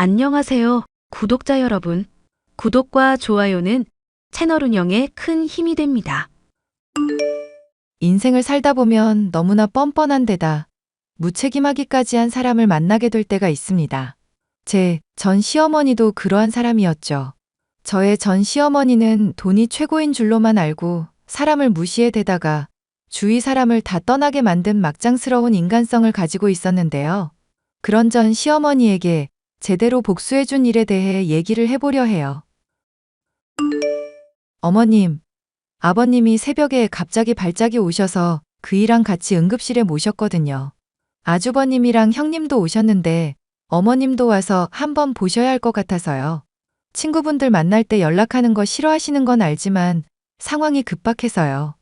안녕하세요, 구독자 여러분. 구독과 좋아요는 채널 운영에 큰 힘이 됩니다. 인생을 살다 보면 너무나 뻔뻔한 데다 무책임하기까지 한 사람을 만나게 될 때가 있습니다. 제 전 시어머니도 그러한 사람이었죠. 저의 전 시어머니는 돈이 최고인 줄로만 알고 사람을 무시해대다가 주위 사람을 다 떠나게 만든 막장스러운 인간성을 가지고 있었는데요. 그런 전 시어머니에게 제대로 복수해준 일에 대해 얘기를 해보려 해요. 어머님, 아버님이 새벽에 갑자기 발작이 오셔서 그이랑 같이 응급실에 모셨거든요. 아주버님이랑 형님도 오셨는데 어머님도 와서 한번 보셔야 할 것 같아서요. 친구분들 만날 때 연락하는 거 싫어하시는 건 알지만 상황이 급박해서요.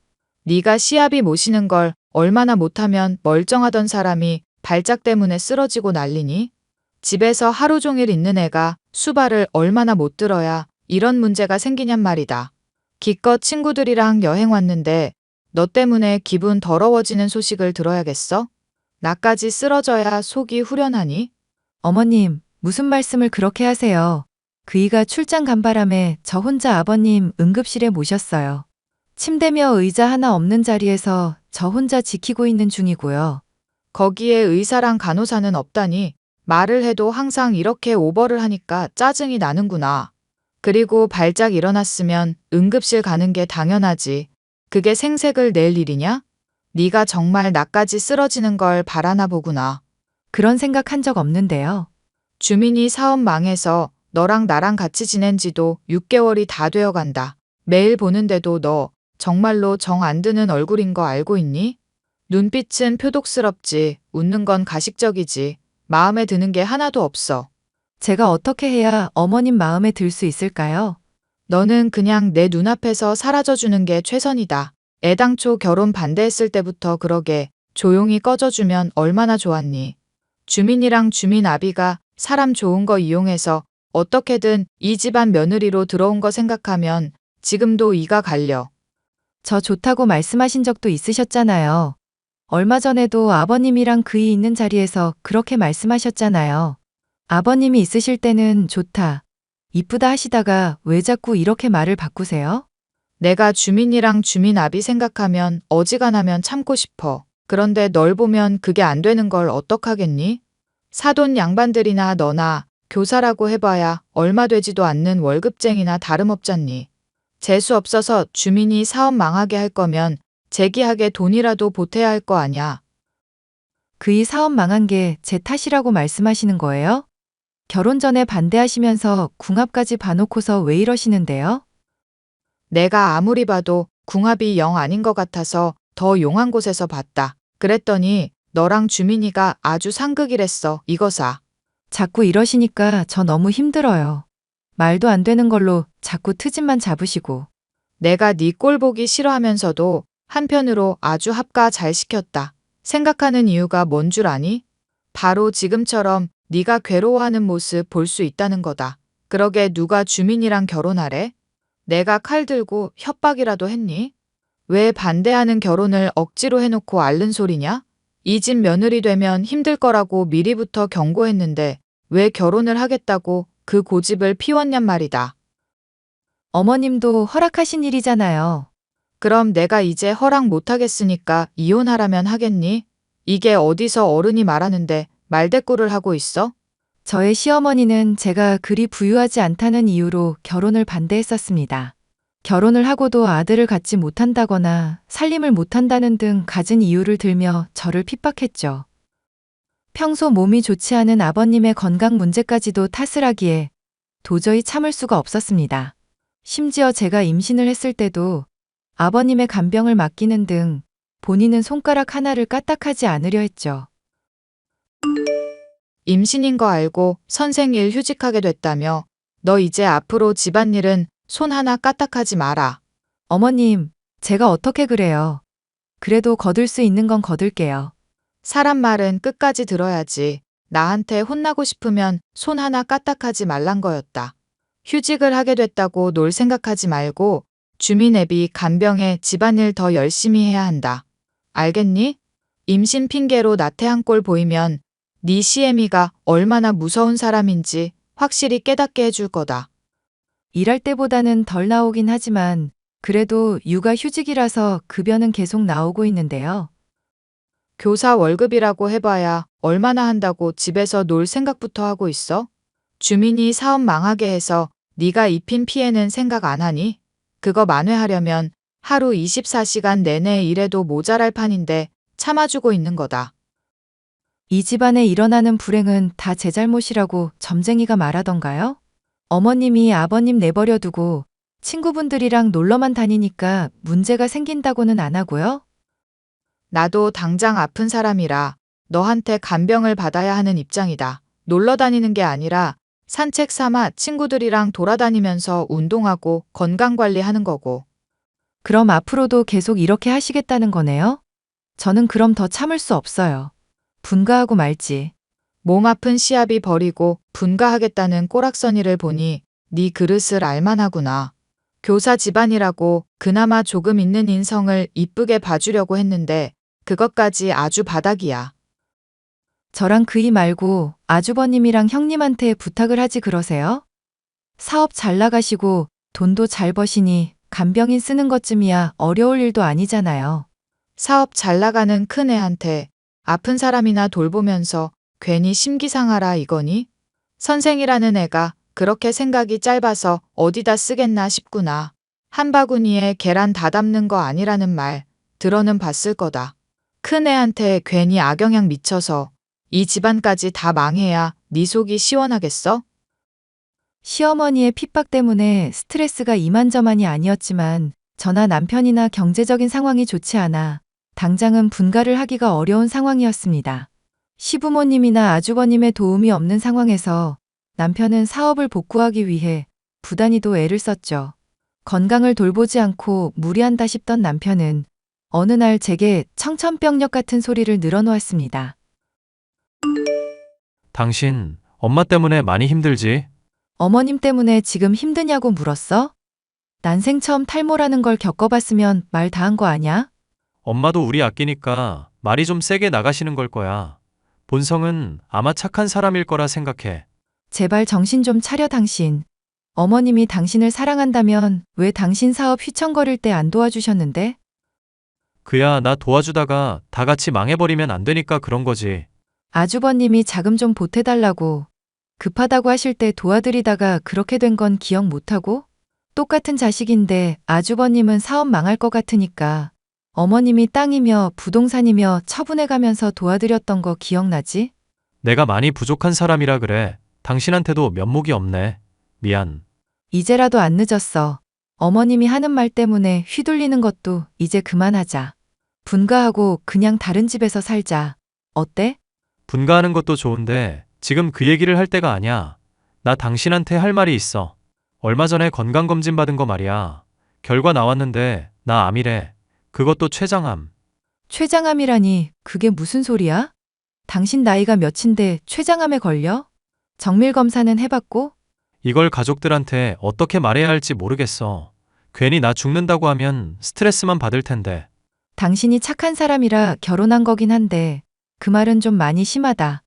네가 시아비 모시는 걸 얼마나 못하면 멀쩡하던 사람이 발작 때문에 쓰러지고 난리니? 집에서 하루 종일 있는 애가 수발을 얼마나 못 들어야 이런 문제가 생기냔 말이다. 기껏 친구들이랑 여행 왔는데 너 때문에 기분 더러워지는 소식을 들어야겠어? 나까지 쓰러져야 속이 후련하니? 어머님, 무슨 말씀을 그렇게 하세요. 그이가 출장 간 바람에 저 혼자 아버님 응급실에 모셨어요. 침대며 의자 하나 없는 자리에서 저 혼자 지키고 있는 중이고요. 거기에 의사랑 간호사는 없다니 말을 해도 항상 이렇게 오버를 하니까 짜증이 나는구나. 그리고 발작 일어났으면 응급실 가는 게 당연하지. 그게 생색을 낼 일이냐? 네가 정말 나까지 쓰러지는 걸 바라나 보구나. 그런 생각 한 적 없는데요. 주민이 사업 망해서 너랑 나랑 같이 지낸 지도 6개월이 다 되어 간다. 매일 보는데도 너 정말로 정 안 드는 얼굴인 거 알고 있니? 눈빛은 표독스럽지, 웃는 건 가식적이지, 마음에 드는 게 하나도 없어. 제가 어떻게 해야 어머님 마음에 들 수 있을까요? 너는 그냥 내 눈앞에서 사라져주는 게 최선이다. 애당초 결혼 반대했을 때부터 그러게 조용히 꺼져주면 얼마나 좋았니. 주민이랑 주민 아비가 사람 좋은 거 이용해서 어떻게든 이 집안 며느리로 들어온 거 생각하면 지금도 이가 갈려. 저 좋다고 말씀하신 적도 있으셨잖아요. 얼마 전에도 아버님이랑 그이 있는 자리에서 그렇게 말씀하셨잖아요. 아버님이 있으실 때는 좋다, 이쁘다 하시다가 왜 자꾸 이렇게 말을 바꾸세요? 내가 주민이랑 주민 아비 생각하면 어지간하면 참고 싶어. 그런데 널 보면 그게 안 되는 걸 어떡하겠니? 사돈 양반들이나 너나 교사라고 해봐야 얼마 되지도 않는 월급쟁이나 다름없잖니. 재수 없어서 주민이 사업 망하게 할 거면 재기하게 돈이라도 보태야 할 거 아냐. 그이 사업 망한 게 제 탓이라고 말씀하시는 거예요? 결혼 전에 반대하시면서 궁합까지 봐놓고서 왜 이러시는데요? 내가 아무리 봐도 궁합이 영 아닌 것 같아서 더 용한 곳에서 봤다. 그랬더니 너랑 주민이가 아주 상극이랬어, 이거사. 자꾸 이러시니까 저 너무 힘들어요. 말도 안 되는 걸로 자꾸 트집만 잡으시고. 내가 네 꼴 보기 싫어하면서도 한편으로 아주 합가 잘 시켰다. 생각하는 이유가 뭔 줄 아니? 바로 지금처럼 네가 괴로워하는 모습 볼 수 있다는 거다. 그러게 누가 주민이랑 결혼하래? 내가 칼 들고 협박이라도 했니? 왜 반대하는 결혼을 억지로 해놓고 앓는 소리냐? 이 집 며느리 되면 힘들 거라고 미리부터 경고했는데 왜 결혼을 하겠다고 그 고집을 피웠냔 말이다. 어머님도 허락하신 일이잖아요. 그럼 내가 이제 허락 못하겠으니까 이혼하라면 하겠니? 이게 어디서 어른이 말하는데 말대꾸를 하고 있어? 저의 시어머니는 제가 그리 부유하지 않다는 이유로 결혼을 반대했었습니다. 결혼을 하고도 아들을 갖지 못한다거나 살림을 못한다는 등 갖은 이유를 들며 저를 핍박했죠. 평소 몸이 좋지 않은 아버님의 건강 문제까지도 탓을 하기에 도저히 참을 수가 없었습니다. 심지어 제가 임신을 했을 때도 아버님의 간병을 맡기는 등 본인은 손가락 하나를 까딱하지 않으려 했죠. 임신인 거 알고 선생일 휴직하게 됐다며. 너 이제 앞으로 집안일은 손 하나 까딱하지 마라. 어머님, 제가 어떻게 그래요? 그래도 거둘 수 있는 건 거둘게요. 사람 말은 끝까지 들어야지. 나한테 혼나고 싶으면 손 하나 까딱하지 말란 거였다. 휴직을 하게 됐다고 놀 생각하지 말고 주민 애비 간병에 집안일 더 열심히 해야 한다. 알겠니? 임신 핑계로 나태한 꼴 보이면 네 시애미가 얼마나 무서운 사람인지 확실히 깨닫게 해줄 거다. 일할 때보다는 덜 나오긴 하지만 그래도 육아 휴직이라서 급여는 계속 나오고 있는데요. 교사 월급이라고 해봐야 얼마나 한다고 집에서 놀 생각부터 하고 있어? 주민이 사업 망하게 해서 네가 입힌 피해는 생각 안 하니? 그거 만회하려면 하루 24시간 내내 일해도 모자랄 판인데 참아주고 있는 거다. 이 집안에 일어나는 불행은 다 제 잘못이라고 점쟁이가 말하던가요? 어머님이 아버님 내버려 두고 친구분들이랑 놀러만 다니니까 문제가 생긴다고는 안 하고요. 나도 당장 아픈 사람이라 너한테 간병을 받아야 하는 입장이다. 놀러 다니는 게 아니라 산책 삼아 친구들이랑 돌아다니면서 운동하고 건강관리하는 거고. 그럼 앞으로도 계속 이렇게 하시겠다는 거네요? 저는 그럼 더 참을 수 없어요. 분가하고 말지. 몸 아픈 시아비 버리고 분가하겠다는 꼬락서니를 보니 네 그릇을 알만하구나. 교사 집안이라고 그나마 조금 있는 인성을 이쁘게 봐주려고 했는데 그것까지 아주 바닥이야. 저랑 그이 말고 아주버님이랑 형님한테 부탁을 하지 그러세요? 사업 잘 나가시고 돈도 잘 버시니 간병인 쓰는 것쯤이야 어려울 일도 아니잖아요. 사업 잘 나가는 큰애한테 아픈 사람이나 돌보면서 괜히 심기상하라 이거니? 선생이라는 애가 그렇게 생각이 짧아서 어디다 쓰겠나 싶구나. 한 바구니에 계란 다 담는 거 아니라는 말 들어는 봤을 거다. 큰애한테 괜히 악영향 미쳐서 이 집안까지 다 망해야 네 속이 시원하겠어? 시어머니의 핍박 때문에 스트레스가 이만저만이 아니었지만 저나 남편이나 경제적인 상황이 좋지 않아 당장은 분가를 하기가 어려운 상황이었습니다. 시부모님이나 아주버님의 도움이 없는 상황에서 남편은 사업을 복구하기 위해 부단히도 애를 썼죠. 건강을 돌보지 않고 무리한다 싶던 남편은 어느 날 제게 청천벽력 같은 소리를 늘어놓았습니다. 당신 엄마 때문에 많이 힘들지? 어머님 때문에 지금 힘드냐고 물었어? 난생 처음 탈모라는 걸 겪어봤으면 말 다 한 거 아냐? 엄마도 우리 아끼니까 말이 좀 세게 나가시는 걸 거야. 본성은 아마 착한 사람일 거라 생각해. 제발 정신 좀 차려 당신. 어머님이 당신을 사랑한다면 왜 당신 사업 휘청거릴 때 안 도와주셨는데? 그야 나 도와주다가 다 같이 망해버리면 안 되니까 그런 거지. 아주버님이 자금 좀 보태달라고 급하다고 하실 때 도와드리다가 그렇게 된 건 기억 못하고? 똑같은 자식인데 아주버님은 사업 망할 것 같으니까 어머님이 땅이며 부동산이며 처분해가면서 도와드렸던 거 기억나지? 내가 많이 부족한 사람이라 그래. 당신한테도 면목이 없네. 미안. 이제라도 안 늦었어. 어머님이 하는 말 때문에 휘둘리는 것도 이제 그만하자. 분가하고 그냥 다른 집에서 살자. 어때? 분가하는 것도 좋은데 지금 그 얘기를 할 때가 아니야. 나 당신한테 할 말이 있어. 얼마 전에 건강검진 받은 거 말이야. 결과 나왔는데 나 암이래. 그것도 췌장암. 췌장암이라니 그게 무슨 소리야? 당신 나이가 몇인데 췌장암에 걸려? 정밀 검사는 해봤고? 이걸 가족들한테 어떻게 말해야 할지 모르겠어. 괜히 나 죽는다고 하면 스트레스만 받을 텐데. 당신이 착한 사람이라 결혼한 거긴 한데 그 말은 좀 많이 심하다.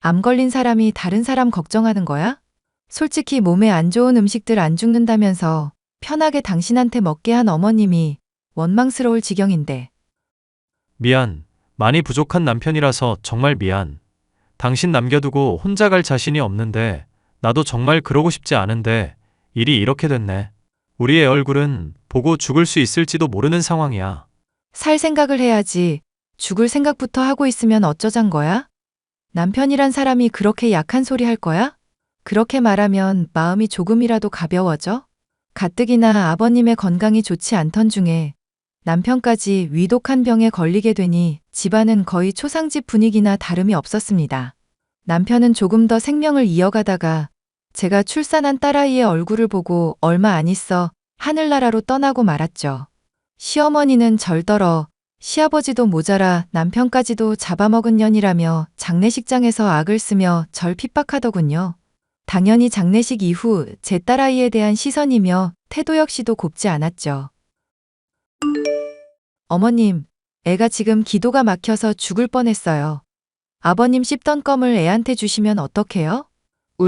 암 걸린 사람이 다른 사람 걱정하는 거야? 솔직히 몸에 안 좋은 음식들 안 죽는다면서 편하게 당신한테 먹게 한 어머님이 원망스러울 지경인데. 미안. 많이 부족한 남편이라서 정말 미안. 당신 남겨두고 혼자 갈 자신이 없는데 나도 정말 그러고 싶지 않은데 일이 이렇게 됐네. 우리의 얼굴은 보고 죽을 수 있을지도 모르는 상황이야. 살 생각을 해야지. 죽을 생각부터 하고 있으면 어쩌잔 거야? 남편이란 사람이 그렇게 약한 소리 할 거야? 그렇게 말하면 마음이 조금이라도 가벼워져? 가뜩이나 아버님의 건강이 좋지 않던 중에 남편까지 위독한 병에 걸리게 되니 집안은 거의 초상집 분위기나 다름이 없었습니다. 남편은 조금 더 생명을 이어가다가 제가 출산한 딸아이의 얼굴을 보고 얼마 안 있어 하늘나라로 떠나고 말았죠. 시어머니는 절더러 시아버지도 모자라 남편까지도 잡아먹은 년이라며 장례식장에서 악을 쓰며 절 핍박하더군요. 당연히 장례식 이후 제 딸아이에 대한 시선이며 태도 역시도 곱지 않았죠. 어머님, 애가 지금 기도가 막혀서 죽을 뻔했어요. 아버님 씹던 껌을 애한테 주시면 어떡해요?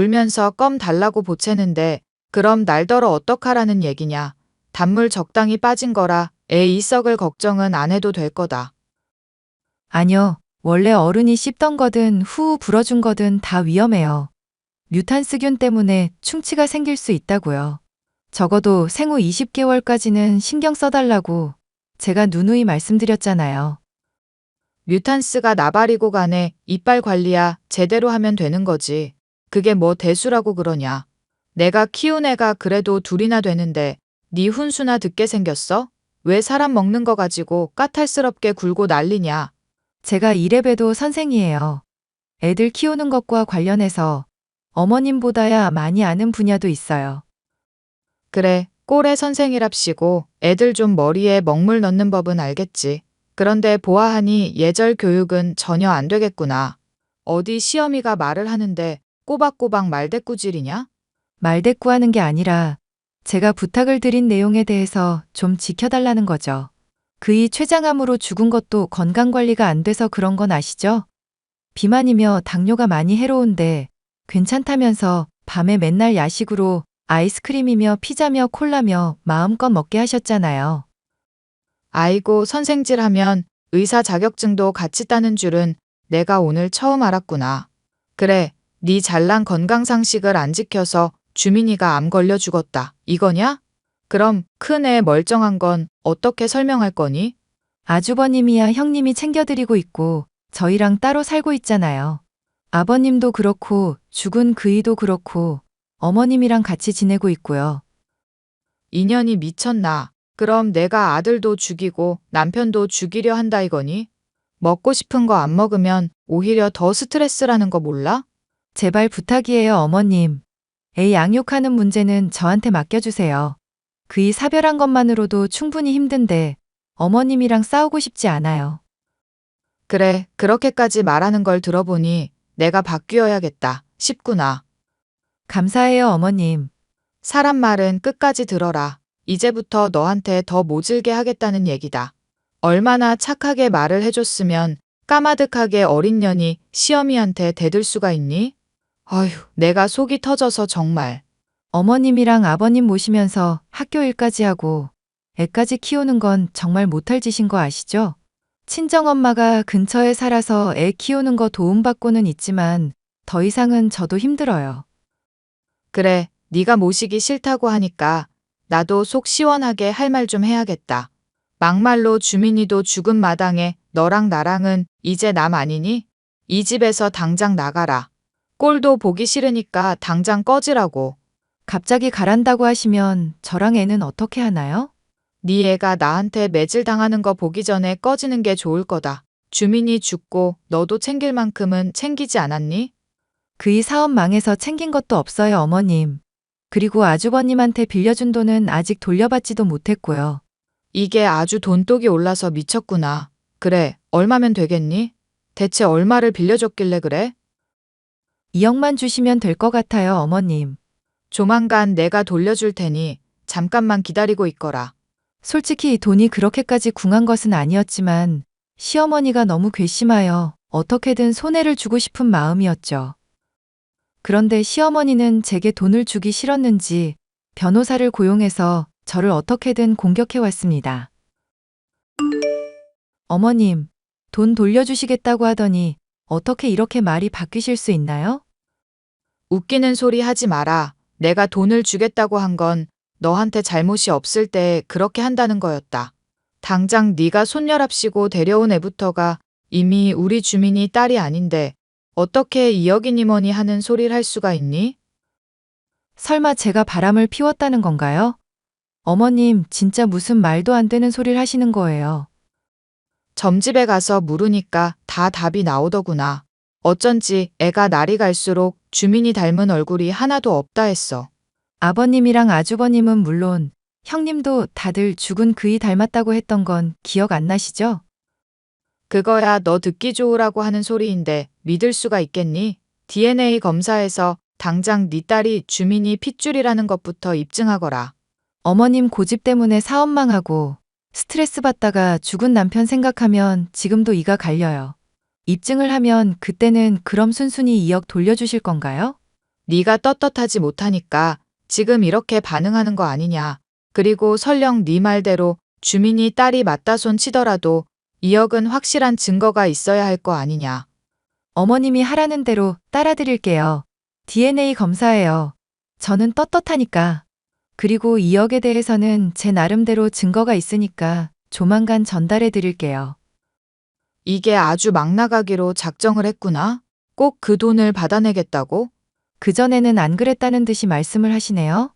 울면서 껌 달라고 보채는데 그럼 날더러 어떡하라는 얘기냐. 단물 적당히 빠진 거라 애 이 썩을 걱정은 안 해도 될 거다. 아니요. 원래 어른이 씹던 거든 후후 불어준 거든 다 위험해요. 뮤탄스균 때문에 충치가 생길 수 있다고요. 적어도 생후 20개월까지는 신경 써달라고 제가 누누이 말씀드렸잖아요. 뮤탄스가 나발이고 간에 이빨 관리야 제대로 하면 되는 거지. 그게 뭐 대수라고 그러냐. 내가 키운 애가 그래도 둘이나 되는데 네 훈수나 듣게 생겼어? 왜 사람 먹는 거 가지고 까탈스럽게 굴고 난리냐. 제가 이래봬도 선생이에요. 애들 키우는 것과 관련해서 어머님보다야 많이 아는 분야도 있어요. 그래, 꼴의 선생이랍시고 애들 좀 머리에 먹물 넣는 법은 알겠지. 그런데 보아하니 예절 교육은 전혀 안 되겠구나. 어디 시어미가 말을 하는데 꼬박꼬박 말대꾸질이냐? 말대꾸하는 게 아니라 제가 부탁을 드린 내용에 대해서 좀 지켜달라는 거죠. 그이 췌장암으로 죽은 것도 건강관리가 안 돼서 그런 건 아시죠? 비만이며 당뇨가 많이 해로운데 괜찮다면서 밤에 맨날 야식으로 아이스크림이며 피자며 콜라며 마음껏 먹게 하셨잖아요. 아이고 선생질하면 의사 자격증도 같이 따는 줄은 내가 오늘 처음 알았구나. 그래, 네 잘난 건강상식을 안 지켜서 주민이가 암 걸려 죽었다. 이거냐? 그럼 큰 애 멀쩡한 건 어떻게 설명할 거니? 아주버님이야 형님이 챙겨드리고 있고 저희랑 따로 살고 있잖아요. 아버님도 그렇고 죽은 그이도 그렇고 어머님이랑 같이 지내고 있고요. 인연이 미쳤나? 그럼 내가 아들도 죽이고 남편도 죽이려 한다 이거니? 먹고 싶은 거 안 먹으면 오히려 더 스트레스라는 거 몰라? 제발 부탁이에요, 어머님. 애 양육하는 문제는 저한테 맡겨주세요. 그이 사별한 것만으로도 충분히 힘든데 어머님이랑 싸우고 싶지 않아요. 그래, 그렇게까지 말하는 걸 들어보니 내가 바뀌어야겠다 싶구나. 감사해요, 어머님. 사람 말은 끝까지 들어라. 이제부터 너한테 더 모질게 하겠다는 얘기다. 얼마나 착하게 말을 해줬으면 까마득하게 어린 년이 시어미한테 대들 수가 있니? 어휴, 내가 속이 터져서 정말. 어머님이랑 아버님 모시면서 학교 일까지 하고 애까지 키우는 건 정말 못할 짓인 거 아시죠? 친정엄마가 근처에 살아서 애 키우는 거 도움받고는 있지만 더 이상은 저도 힘들어요. 그래, 네가 모시기 싫다고 하니까 나도 속 시원하게 할 말 좀 해야겠다. 막말로 주민이도 죽은 마당에 너랑 나랑은 이제 남 아니니? 이 집에서 당장 나가라. 꼴도 보기 싫으니까 당장 꺼지라고. 갑자기 가란다고 하시면 저랑 애는 어떻게 하나요? 네 애가 나한테 매질 당하는 거 보기 전에 꺼지는 게 좋을 거다. 주민이 죽고 너도 챙길 만큼은 챙기지 않았니? 그이 사업 망해서 챙긴 것도 없어요, 어머님. 그리고 아주버님한테 빌려준 돈은 아직 돌려받지도 못했고요. 이게 아주 돈독이 올라서 미쳤구나. 그래, 얼마면 되겠니? 대체 얼마를 빌려줬길래 그래? 2억만 주시면 될 것 같아요, 어머님. 조만간 내가 돌려줄 테니 잠깐만 기다리고 있거라. 솔직히 돈이 그렇게까지 궁한 것은 아니었지만 시어머니가 너무 괘씸하여 어떻게든 손해를 주고 싶은 마음이었죠. 그런데 시어머니는 제게 돈을 주기 싫었는지 변호사를 고용해서 저를 어떻게든 공격해왔습니다. 어머님, 돈 돌려주시겠다고 하더니 어떻게 이렇게 말이 바뀌실 수 있나요? 웃기는 소리 하지 마라. 내가 돈을 주겠다고 한 건 너한테 잘못이 없을 때 그렇게 한다는 거였다. 당장 네가 손녀랍시고 데려온 애부터가 이미 우리 주민이 딸이 아닌데 어떻게 이억이니 뭐니 하는 소리를 할 수가 있니? 설마 제가 바람을 피웠다는 건가요? 어머님, 진짜 무슨 말도 안 되는 소리를 하시는 거예요. 점집에 가서 물으니까 다 답이 나오더구나. 어쩐지 애가 날이 갈수록 주민이 닮은 얼굴이 하나도 없다 했어. 아버님이랑 아주버님은 물론 형님도 다들 죽은 그이 닮았다고 했던 건 기억 안 나시죠? 그거야 너 듣기 좋으라고 하는 소리인데 믿을 수가 있겠니? DNA 검사에서 당장 네 딸이 주민이 핏줄이라는 것부터 입증하거라. 어머님 고집 때문에 사업 망하고 스트레스 받다가 죽은 남편 생각하면 지금도 이가 갈려요. 입증을 하면 그때는 그럼 순순히 2억 돌려주실 건가요? 네가 떳떳하지 못하니까 지금 이렇게 반응하는 거 아니냐. 그리고 설령 네 말대로 주민이 딸이 맞다손 치더라도 2억은 확실한 증거가 있어야 할 거 아니냐. 어머님이 하라는 대로 따라드릴게요. DNA 검사예요. 저는 떳떳하니까. 그리고 2억에 대해서는 제 나름대로 증거가 있으니까 조만간 전달해 드릴게요. 이게 아주 막 나가기로 작정을 했구나. 꼭 그 돈을 받아내겠다고? 그전에는 안 그랬다는 듯이 말씀을 하시네요.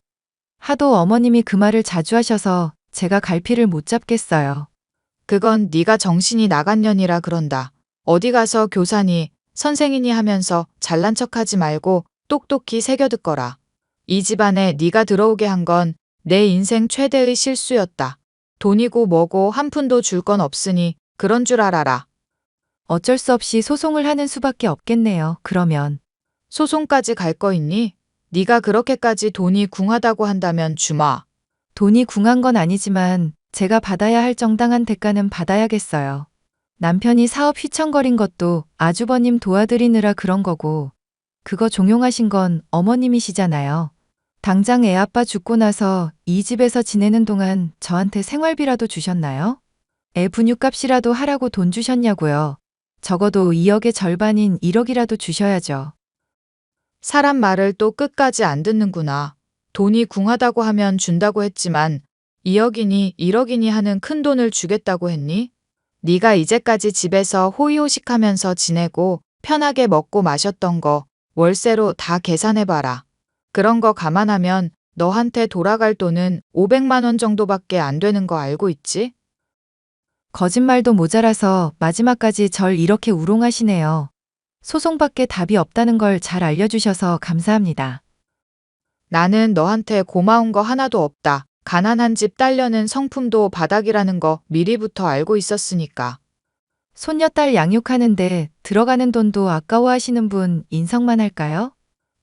하도 어머님이 그 말을 자주 하셔서 제가 갈피를 못 잡겠어요. 그건 네가 정신이 나간 년이라 그런다. 어디 가서 교사니 선생이니 하면서 잘난 척하지 말고 똑똑히 새겨듣거라. 이 집안에 네가 들어오게 한 건 내 인생 최대의 실수였다. 돈이고 뭐고 한 푼도 줄 건 없으니 그런 줄 알아라. 어쩔 수 없이 소송을 하는 수밖에 없겠네요. 그러면 소송까지 갈 거 있니? 네가 그렇게까지 돈이 궁하다고 한다면 주마. 돈이 궁한 건 아니지만 제가 받아야 할 정당한 대가는 받아야겠어요. 남편이 사업 휘청거린 것도 아주버님 도와드리느라 그런 거고 그거 종용하신 건 어머님이시잖아요. 당장 애 아빠 죽고 나서 이 집에서 지내는 동안 저한테 생활비라도 주셨나요? 애 분유값이라도 하라고 돈 주셨냐고요. 적어도 2억의 절반인 1억이라도 주셔야죠. 사람 말을 또 끝까지 안 듣는구나. 돈이 궁하다고 하면 준다고 했지만 2억이니 1억이니 하는 큰 돈을 주겠다고 했니? 네가 이제까지 집에서 호의호식하면서 지내고 편하게 먹고 마셨던 거 월세로 다 계산해봐라. 그런 거 감안하면 너한테 돌아갈 돈은 500만 원 정도밖에 안 되는 거 알고 있지? 거짓말도 모자라서 마지막까지 절 이렇게 우롱하시네요. 소송밖에 답이 없다는 걸 잘 알려주셔서 감사합니다. 나는 너한테 고마운 거 하나도 없다. 가난한 집 딸려는 성품도 바닥이라는 거 미리부터 알고 있었으니까. 손녀딸 양육하는데 들어가는 돈도 아까워하시는 분 인성만 할까요?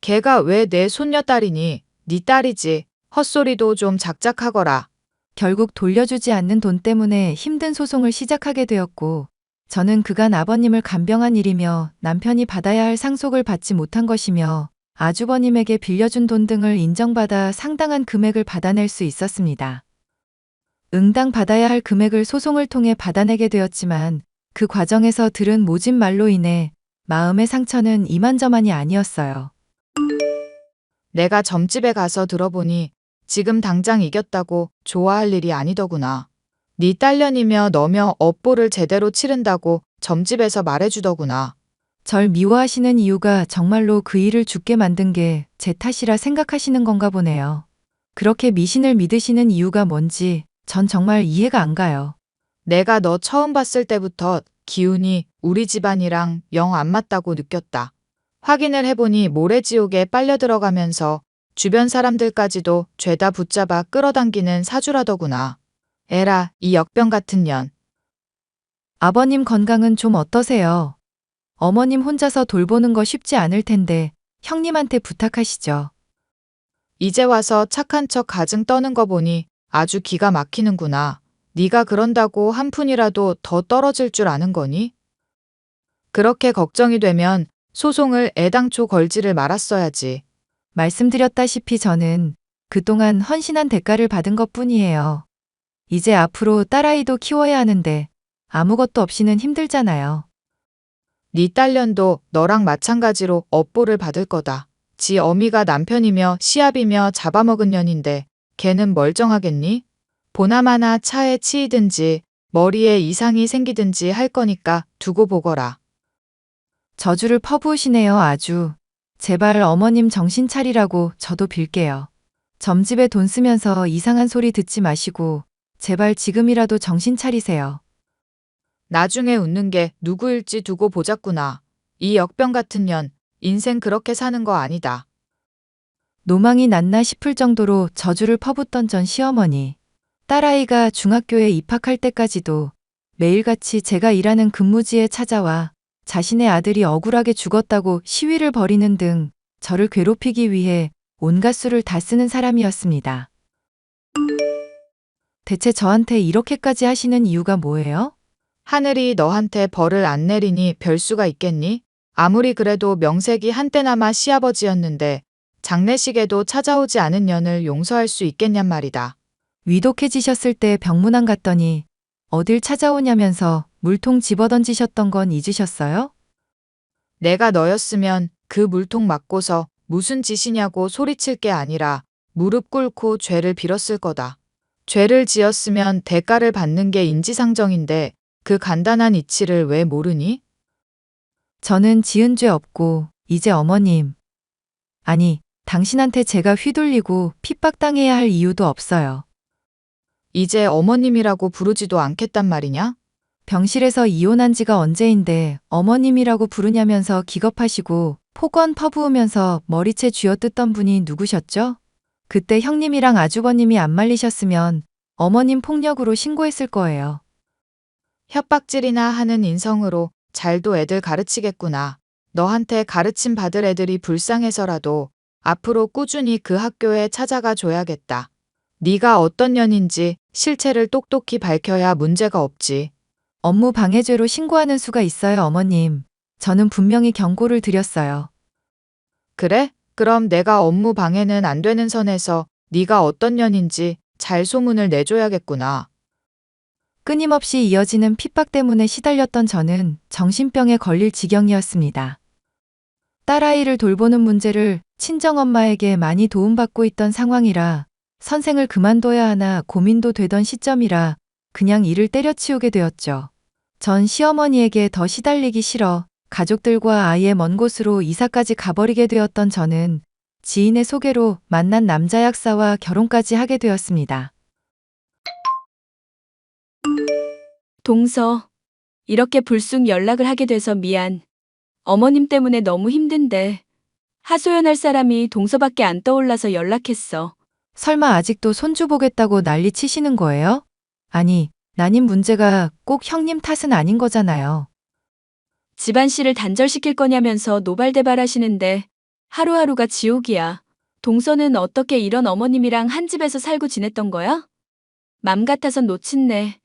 걔가 왜 내 손녀딸이니? 네 딸이지. 헛소리도 좀 작작하거라. 결국 돌려주지 않는 돈 때문에 힘든 소송을 시작하게 되었고 저는 그간 아버님을 간병한 일이며 남편이 받아야 할 상속을 받지 못한 것이며 아주버님에게 빌려준 돈 등을 인정받아 상당한 금액을 받아낼 수 있었습니다. 응당 받아야 할 금액을 소송을 통해 받아내게 되었지만 그 과정에서 들은 모진 말로 인해 마음의 상처는 이만저만이 아니었어요. 내가 점집에 가서 들어보니 지금 당장 이겼다고 좋아할 일이 아니더구나. 네 딸년이며 너며 업보를 제대로 치른다고 점집에서 말해주더구나. 절 미워하시는 이유가 정말로 그 일을 죽게 만든 게 제 탓이라 생각하시는 건가 보네요. 그렇게 미신을 믿으시는 이유가 뭔지 전 정말 이해가 안 가요. 내가 너 처음 봤을 때부터 기운이 우리 집안이랑 영 안 맞다고 느꼈다. 확인을 해보니 모래지옥에 빨려 들어가면서 주변 사람들까지도 죄다 붙잡아 끌어당기는 사주라더구나. 에라, 이 역병 같은 년. 아버님 건강은 좀 어떠세요? 어머님 혼자서 돌보는 거 쉽지 않을 텐데 형님한테 부탁하시죠. 이제 와서 착한 척 가증 떠는 거 보니 아주 기가 막히는구나. 네가 그런다고 한 푼이라도 더 떨어질 줄 아는 거니? 그렇게 걱정이 되면 소송을 애당초 걸지를 말았어야지. 말씀드렸다시피 저는 그동안 헌신한 대가를 받은 것뿐이에요. 이제 앞으로 딸아이도 키워야 하는데 아무것도 없이는 힘들잖아요. 네 딸년도 너랑 마찬가지로 업보를 받을 거다. 지 어미가 남편이며 시합이며 잡아먹은 년인데 걔는 멀쩡하겠니? 보나마나 차에 치이든지 머리에 이상이 생기든지 할 거니까 두고 보거라. 저주를 퍼부으시네요 아주. 제발 어머님 정신 차리라고 저도 빌게요. 점집에 돈 쓰면서 이상한 소리 듣지 마시고 제발 지금이라도 정신 차리세요. 나중에 웃는 게 누구일지 두고 보자꾸나. 이 역병 같은 년, 인생 그렇게 사는 거 아니다. 노망이 났나 싶을 정도로 저주를 퍼붓던 전 시어머니. 딸아이가 중학교에 입학할 때까지도 매일같이 제가 일하는 근무지에 찾아와 자신의 아들이 억울하게 죽었다고 시위를 벌이는 등 저를 괴롭히기 위해 온갖 수를 다 쓰는 사람이었습니다. 대체 저한테 이렇게까지 하시는 이유가 뭐예요? 하늘이 너한테 벌을 안 내리니 별 수가 있겠니? 아무리 그래도 명색이 한때나마 시아버지였는데 장례식에도 찾아오지 않은 년을 용서할 수 있겠냔 말이다. 위독해지셨을 때 병문안 갔더니 어딜 찾아오냐면서 물통 집어던지셨던 건 잊으셨어요? 내가 너였으면 그 물통 맞고서 무슨 짓이냐고 소리칠 게 아니라 무릎 꿇고 죄를 빌었을 거다. 죄를 지었으면 대가를 받는 게 인지상정인데 그 간단한 이치를 왜 모르니? 저는 지은 죄 없고 이제 어머님, 아니, 당신한테 제가 휘둘리고 핍박당해야 할 이유도 없어요. 이제 어머님이라고 부르지도 않겠단 말이냐? 병실에서 이혼한 지가 언제인데 어머님이라고 부르냐면서 기겁하시고 폭언 퍼부으면서 머리채 쥐어뜯던 분이 누구셨죠? 그때 형님이랑 아주버님이 안 말리셨으면 어머님 폭력으로 신고했을 거예요. 협박질이나 하는 인성으로 잘도 애들 가르치겠구나. 너한테 가르침 받을 애들이 불쌍해서라도 앞으로 꾸준히 그 학교에 찾아가 줘야겠다. 네가 어떤 년인지 실체를 똑똑히 밝혀야 문제가 없지. 업무 방해죄로 신고하는 수가 있어요, 어머님. 저는 분명히 경고를 드렸어요. 그래? 그럼 내가 업무 방해는 안 되는 선에서 네가 어떤 년인지 잘 소문을 내줘야겠구나. 끊임없이 이어지는 핍박 때문에 시달렸던 저는 정신병에 걸릴 지경이었습니다. 딸아이를 돌보는 문제를 친정엄마에게 많이 도움받고 있던 상황이라 선생을 그만둬야 하나 고민도 되던 시점이라 그냥 일을 때려치우게 되었죠. 전 시어머니에게 더 시달리기 싫어 가족들과 아예 먼 곳으로 이사까지 가버리게 되었던 저는 지인의 소개로 만난 남자 약사와 결혼까지 하게 되었습니다. 동서, 이렇게 불쑥 연락을 하게 돼서 미안. 어머님 때문에 너무 힘든데 하소연할 사람이 동서밖에 안 떠올라서 연락했어. 설마 아직도 손주 보겠다고 난리 치시는 거예요? 아니, 난임 문제가 꼭 형님 탓은 아닌 거잖아요. 집안씨를 단절시킬 거냐면서 노발대발 하시는데 하루하루가 지옥이야. 동서는 어떻게 이런 어머님이랑 한 집에서 살고 지냈던 거야? 맘 같아선 놓친네.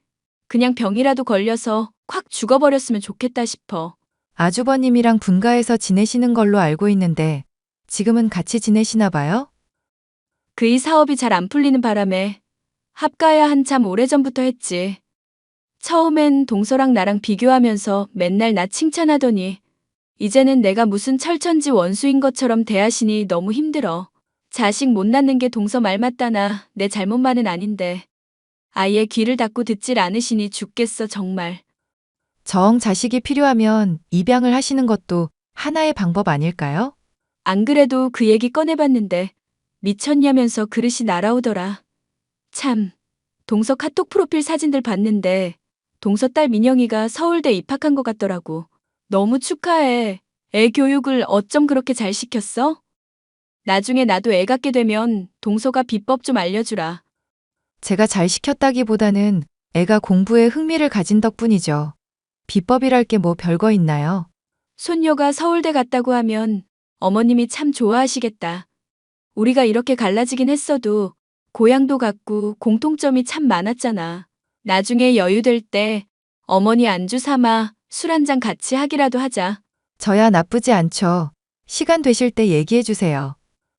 그냥 병이라도 걸려서 확 죽어버렸으면 좋겠다 싶어. 아주버님이랑 분가해서 지내시는 걸로 알고 있는데 지금은 같이 지내시나 봐요? 그이 사업이 잘 안 풀리는 바람에 합가야 한참 오래전부터 했지. 처음엔 동서랑 나랑 비교하면서 맨날 나 칭찬하더니 이제는 내가 무슨 철천지 원수인 것처럼 대하시니 너무 힘들어. 자식 못 낳는 게 동서 말 맞다나 내 잘못만은 아닌데 아예 귀를 닫고 듣질 않으시니 죽겠어 정말. 정 자식이 필요하면 입양을 하시는 것도 하나의 방법 아닐까요? 안 그래도 그 얘기 꺼내봤는데 미쳤냐면서 그릇이 날아오더라. 참, 동서 카톡 프로필 사진들 봤는데 동서 딸 민영이가 서울대 입학한 것 같더라고. 너무 축하해. 애 교육을 어쩜 그렇게 잘 시켰어? 나중에 나도 애 갖게 되면 동서가 비법 좀 알려주라. 제가 잘 시켰다기보다는 애가 공부에 흥미를 가진 덕분이죠. 비법이랄 게 뭐 별거 있나요? 손녀가 서울대 갔다고 하면 어머님이 참 좋아하시겠다. 우리가 이렇게 갈라지긴 했어도 고향도 같고 공통점이 참 많았잖아. 나중에 여유될 때 어머니 안주 삼아 술 한잔 같이 하기라도 하자. 저야 나쁘지 않죠. 시간 되실 때 얘기해 주세요.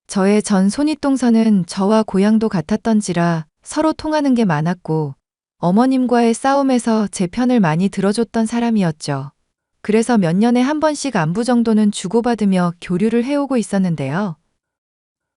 저의 전 손윗동서는 저와 고향도 같았던지라 서로 통하는 게 많았고 어머님과의 싸움에서 제 편을 많이 들어줬던 사람이었죠. 그래서 몇 년에 한 번씩 안부 정도는 주고받으며 교류를 해오고 있었는데요.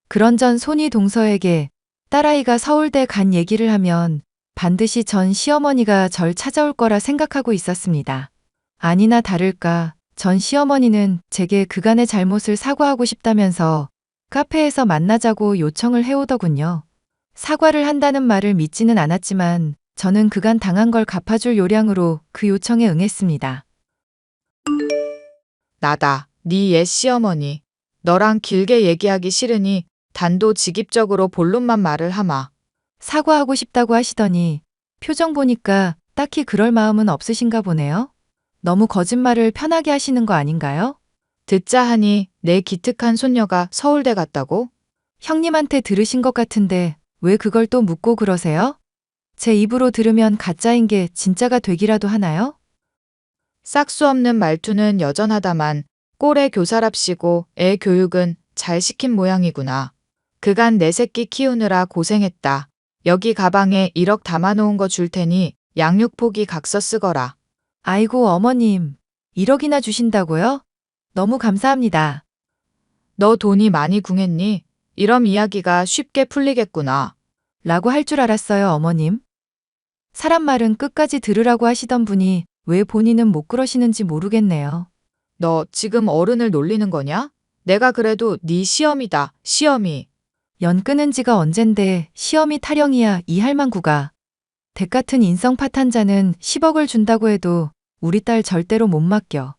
그런 전 손윗동서에게 딸아이가 서울대 간 얘기를 하면 반드시 전 시어머니가 절 찾아올 거라 생각하고 있었습니다. 아니나 다를까 전 시어머니는 제게 그간의 잘못을 사과하고 싶다면서 카페에서 만나자고 요청을 해오더군요. 사과를 한다는 말을 믿지는 않았지만 저는 그간 당한 걸 갚아줄 요량으로 그 요청에 응했습니다. 나다. 네 옛 시어머니. 너랑 길게 얘기하기 싫으니 단도직입적으로 본론만 말을 하마. 사과하고 싶다고 하시더니 표정 보니까 딱히 그럴 마음은 없으신가 보네요. 너무 거짓말을 편하게 하시는 거 아닌가요? 듣자 하니 내 기특한 손녀가 서울대 갔다고? 형님한테 들으신 것 같은데 왜 그걸 또 묻고 그러세요? 제 입으로 들으면 가짜인 게 진짜가 되기라도 하나요? 싹수 없는 말투는 여전하다만 꼴의 교사랍시고 애 교육은 잘 시킨 모양이구나. 그간 내 새끼 키우느라 고생했다. 여기 가방에 1억 담아놓은 거 줄 테니 양육 포기 각서 쓰거라. 아이고, 어머님. 1억이나 주신다고요? 너무 감사합니다. 너 돈이 많이 궁했니? 이런 이야기가 쉽게 풀리겠구나. 라고 할 줄 알았어요, 어머님. 사람 말은 끝까지 들으라고 하시던 분이 왜 본인은 못 그러시는지 모르겠네요. 너 지금 어른을 놀리는 거냐? 내가 그래도 네 시험이다, 시험이. 연 끊은 지가 언젠데 시험이 타령이야, 이 할망구가. 댁 같은 인성 파탄자는 10억을 준다고 해도 우리 딸 절대로 못 맡겨.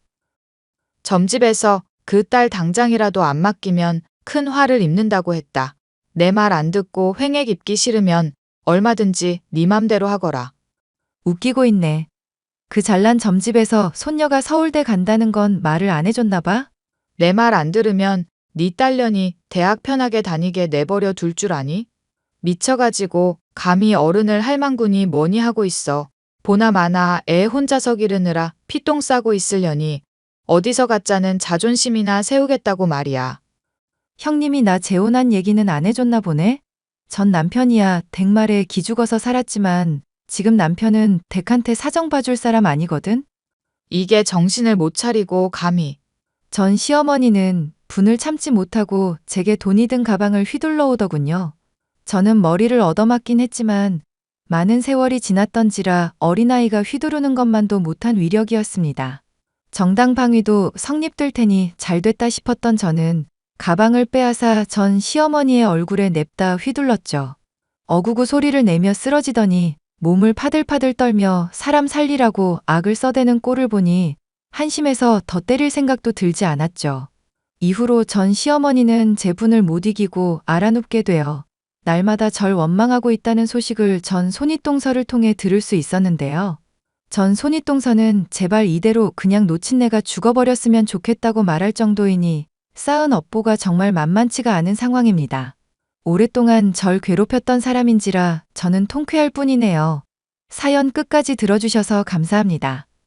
점집에서 그 딸 당장이라도 안 맡기면 큰 화를 입는다고 했다. 내 말 안 듣고 횡액 입기 싫으면 얼마든지 네 맘대로 하거라. 웃기고 있네. 그 잘난 점집에서 손녀가 서울대 간다는 건 말을 안 해줬나 봐? 내 말 안 들으면 네 딸년이 대학 편하게 다니게 내버려 둘 줄 아니? 미쳐가지고 감히 어른을 할망구니 뭐니 하고 있어. 보나마나 애 혼자서 기르느라 피똥 싸고 있으려니 어디서 가짜는 자존심이나 세우겠다고 말이야. 형님이 나 재혼한 얘기는 안 해줬나 보네? 전 남편이야 댁 말에 기죽어서 살았지만 지금 남편은 댁한테 사정 봐줄 사람 아니거든? 이게 정신을 못 차리고 감히. 전 시어머니는 분을 참지 못하고 제게 돈이 든 가방을 휘둘러 오더군요. 저는 머리를 얻어맞긴 했지만 많은 세월이 지났던지라 어린아이가 휘두르는 것만도 못한 위력이었습니다. 정당방위도 성립될 테니 잘됐다 싶었던 저는 가방을 빼앗아 전 시어머니의 얼굴에 냅다 휘둘렀죠. 어구구 소리를 내며 쓰러지더니 몸을 파들파들 떨며 사람 살리라고 악을 써대는 꼴을 보니 한심해서 더 때릴 생각도 들지 않았죠. 이후로 전 시어머니는 제 분을 못 이기고 알아눕게 되어 날마다 절 원망하고 있다는 소식을 전 손윗동서를 통해 들을 수 있었는데요. 전 손윗동서는 제발 이대로 그냥 놓친 내가 죽어버렸으면 좋겠다고 말할 정도이니 쌓은 업보가 정말 만만치가 않은 상황입니다. 오랫동안 절 괴롭혔던 사람인지라 저는 통쾌할 뿐이네요. 사연 끝까지 들어주셔서 감사합니다.